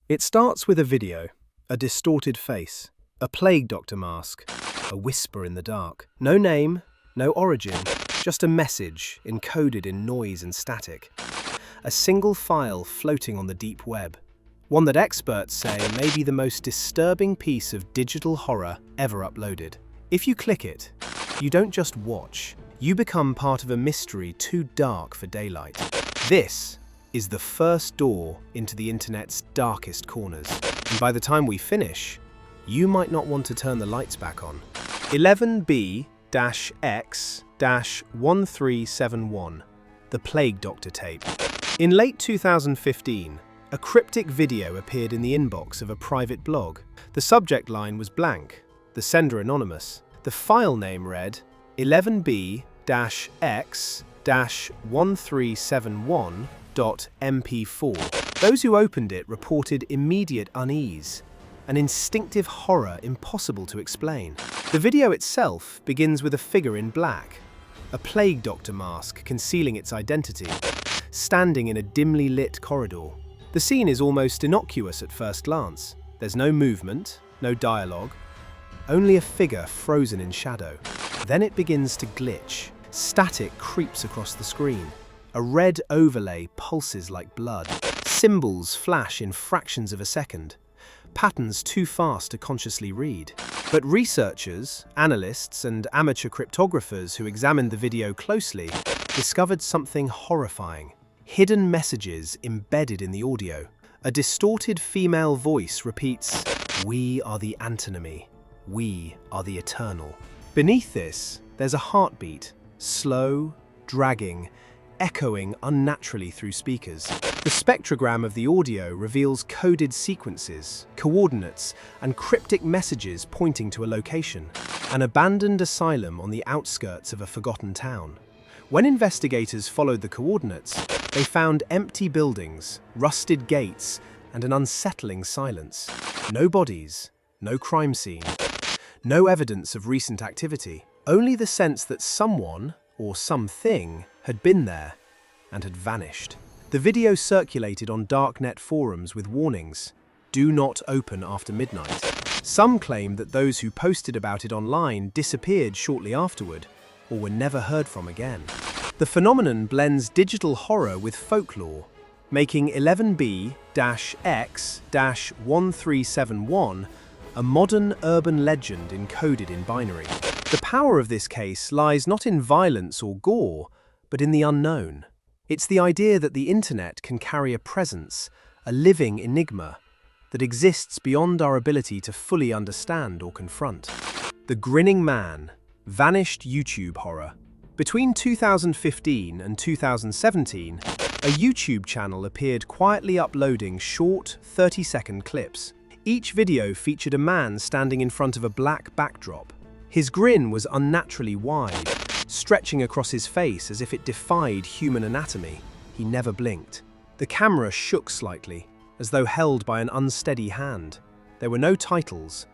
It starts with a video, a distorted face, a plague doctor mask, a whisper in the dark. No name, no origin, just a message encoded in noise and static. A single file floating on the deep web. One that experts say may be the most disturbing piece of digital horror ever uploaded. If you click it, you don't just watch, you become part of a mystery too dark for daylight. This is the first door into the internet's darkest corners. And by the time we finish, you might not want to turn the lights back on. 11B-X-1371, the Plague Doctor tape. In late 2015, a cryptic video appeared in the inbox of a private blog. The subject line was blank, the sender anonymous. The file name read 11B-X-1371.mp4. Those who opened it reported immediate unease, an instinctive horror impossible to explain. The video itself begins with a figure in black, a plague doctor mask concealing its identity, standing in a dimly lit corridor. The scene is almost innocuous at first glance. There's no movement, no dialogue, only a figure frozen in shadow. Then it begins to glitch. Static creeps across the screen. A red overlay pulses like blood. Symbols flash in fractions of a second. Patterns too fast to consciously read. But researchers, analysts, and amateur cryptographers who examined the video closely discovered something horrifying. Hidden messages embedded in the audio. A distorted female voice repeats, "We are the antinomy. We are the eternal." Beneath this, there's a heartbeat, slow, dragging, echoing unnaturally through speakers. The spectrogram of the audio reveals coded sequences, coordinates, and cryptic messages pointing to a location, an abandoned asylum on the outskirts of a forgotten town. When investigators followed the coordinates, they found empty buildings, rusted gates, and an unsettling silence. No bodies, no crime scene, no evidence of recent activity, only the sense that someone, or something, had been there and had vanished. The video circulated on darknet forums with warnings, "Do not open after midnight." Some claim that those who posted about it online disappeared shortly afterward, or were never heard from again. The phenomenon blends digital horror with folklore, making 11B-X-1371 a modern urban legend encoded in binary. The power of this case lies not in violence or gore, but in the unknown. It's the idea that the internet can carry a presence, a living enigma, that exists beyond our ability to fully understand or confront. The Grinning Man, vanished YouTube horror. Between 2015 and 2017, a YouTube channel appeared quietly uploading short, 30-second clips. Each video featured a man standing in front of a black backdrop. His grin was unnaturally wide, stretching across his face as if it defied human anatomy. He never blinked. The camera shook slightly, as though held by an unsteady hand. There were no titles,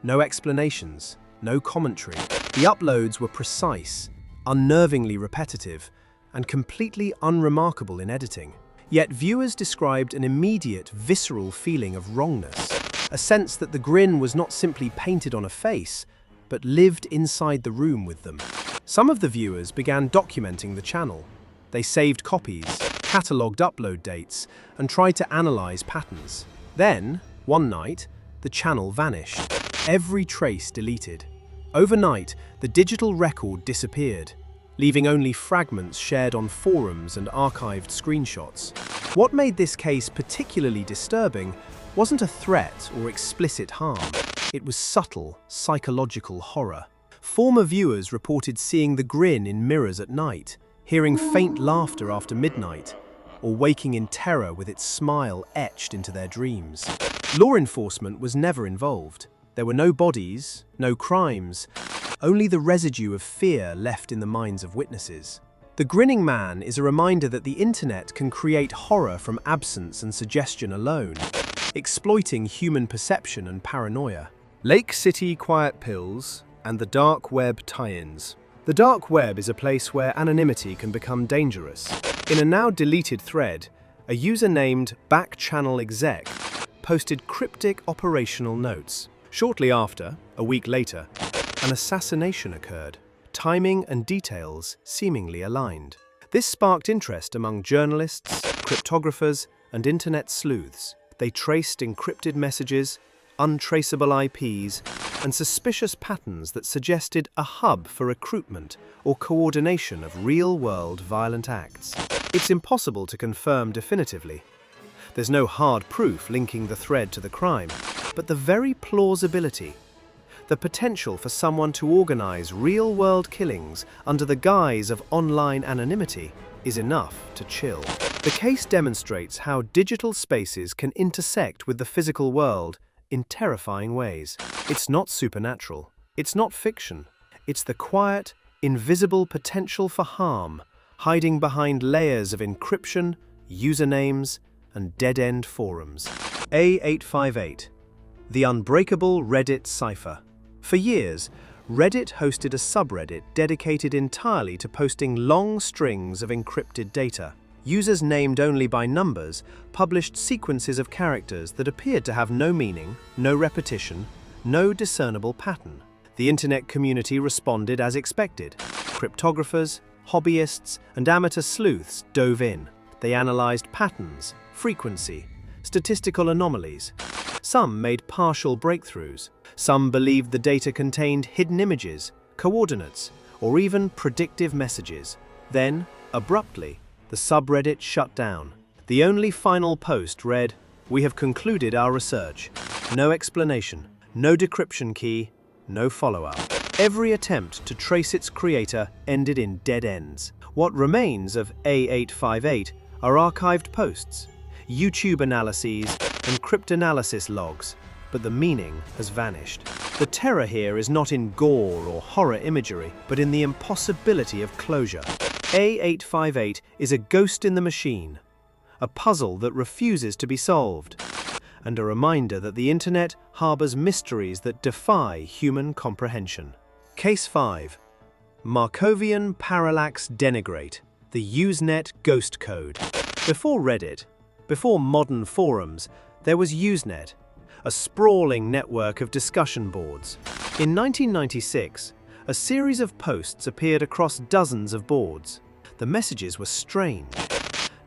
no explanations, no commentary. The uploads were precise, unnervingly repetitive, and completely unremarkable in editing. Yet viewers described an immediate, visceral feeling of wrongness, a sense that the grin was not simply painted on a face, but lived inside the room with them. Some of the viewers began documenting the channel. They saved copies, catalogued upload dates, and tried to analyze patterns. Then, one night, the channel vanished. Every trace deleted. Overnight, the digital record disappeared, leaving only fragments shared on forums and archived screenshots. What made this case particularly disturbing wasn't a threat or explicit harm. It was subtle, psychological horror. Former viewers reported seeing the grin in mirrors at night, hearing faint laughter after midnight, or waking in terror with its smile etched into their dreams. Law enforcement was never involved. There were no bodies, no crimes, only the residue of fear left in the minds of witnesses. The Grinning Man is a reminder that the internet can create horror from absence and suggestion alone, exploiting human perception and paranoia. Lake City Quiet Pills and the dark web tie-ins. The dark web is a place where anonymity can become dangerous. In a now deleted thread, a user named backchannelexec posted cryptic operational notes. Shortly after, a week later, an assassination occurred, timing and details seemingly aligned. This sparked interest among journalists, cryptographers, and internet sleuths. They traced encrypted messages, untraceable IPs, and suspicious patterns that suggested a hub for recruitment or coordination of real-world violent acts. It's impossible to confirm definitively. There's no hard proof linking the thread to the crime, but the very plausibility, the potential for someone to organize real-world killings under the guise of online anonymity is enough to chill. The case demonstrates how digital spaces can intersect with the physical world in terrifying ways. It's not supernatural. It's not fiction. It's the quiet, invisible potential for harm, hiding behind layers of encryption, usernames, and dead-end forums. A858, the unbreakable Reddit cipher. For years, Reddit hosted a subreddit dedicated entirely to posting long strings of encrypted data. Users named only by numbers published sequences of characters that appeared to have no meaning, no repetition, no discernible pattern. The internet community responded as expected. Cryptographers, hobbyists, and amateur sleuths dove in. They analyzed patterns, frequency, statistical anomalies. Some made partial breakthroughs. Some believed the data contained hidden images, coordinates, or even predictive messages. Then, abruptly, the subreddit shut down. The only final post read, "We have concluded our research." No explanation, no decryption key, no follow-up. Every attempt to trace its creator ended in dead ends. What remains of A858 are archived posts, YouTube analyses, and cryptanalysis logs, but the meaning has vanished. The terror here is not in gore or horror imagery, but in the impossibility of closure. A858 is a ghost in the machine, a puzzle that refuses to be solved, and a reminder that the internet harbors mysteries that defy human comprehension. Case 5. Markovian Parallax Denigrate, the Usenet ghost code. Before Reddit, before modern forums, there was Usenet, a sprawling network of discussion boards. In 1996, a series of posts appeared across dozens of boards. The messages were strange.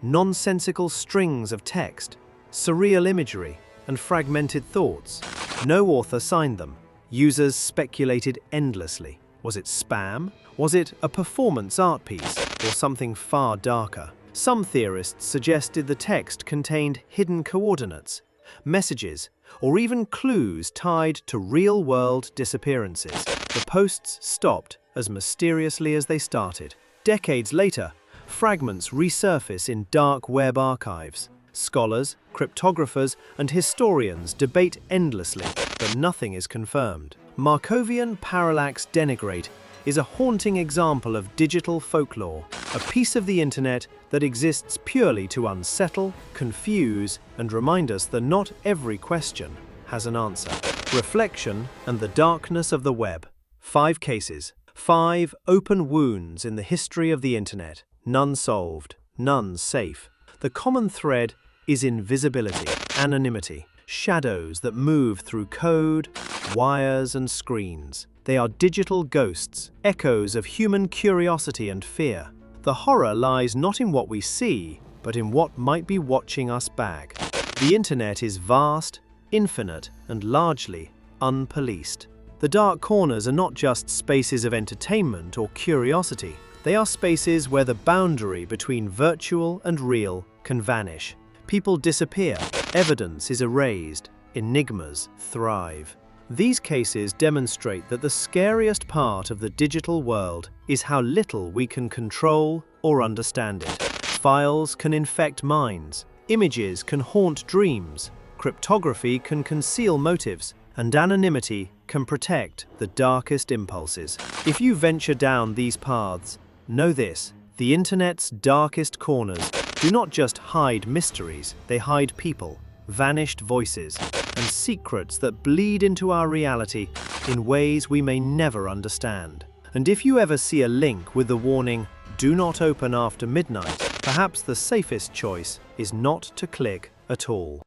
Nonsensical strings of text, surreal imagery, and fragmented thoughts. No author signed them. Users speculated endlessly. Was it spam? Was it a performance art piece? Or something far darker? Some theorists suggested the text contained hidden coordinates, messages, or even clues tied to real-world disappearances. The posts stopped as mysteriously as they started. Decades later, fragments resurface in dark web archives. Scholars, cryptographers, and historians debate endlessly, but nothing is confirmed. Markovian Parallax Denigrate is a haunting example of digital folklore, a piece of the internet that exists purely to unsettle, confuse, and remind us that not every question has an answer. Reflection and the darkness of the web. 5 cases, 5 open wounds in the history of the internet, none solved, none safe. The common thread is invisibility, anonymity, shadows that move through code, wires, and screens. They are digital ghosts, echoes of human curiosity and fear. The horror lies not in what we see, but in what might be watching us back. The internet is vast, infinite, and largely unpoliced. The dark corners are not just spaces of entertainment or curiosity. They are spaces where the boundary between virtual and real can vanish. People disappear, evidence is erased, enigmas thrive. These cases demonstrate that the scariest part of the digital world is how little we can control or understand it. Files can infect minds, images can haunt dreams, cryptography can conceal motives, and anonymity can protect the darkest impulses. If you venture down these paths, know this: the internet's darkest corners do not just hide mysteries, they hide people, vanished voices, and secrets that bleed into our reality in ways we may never understand. And if you ever see a link with the warning, "Do not open after midnight," perhaps the safest choice is not to click at all.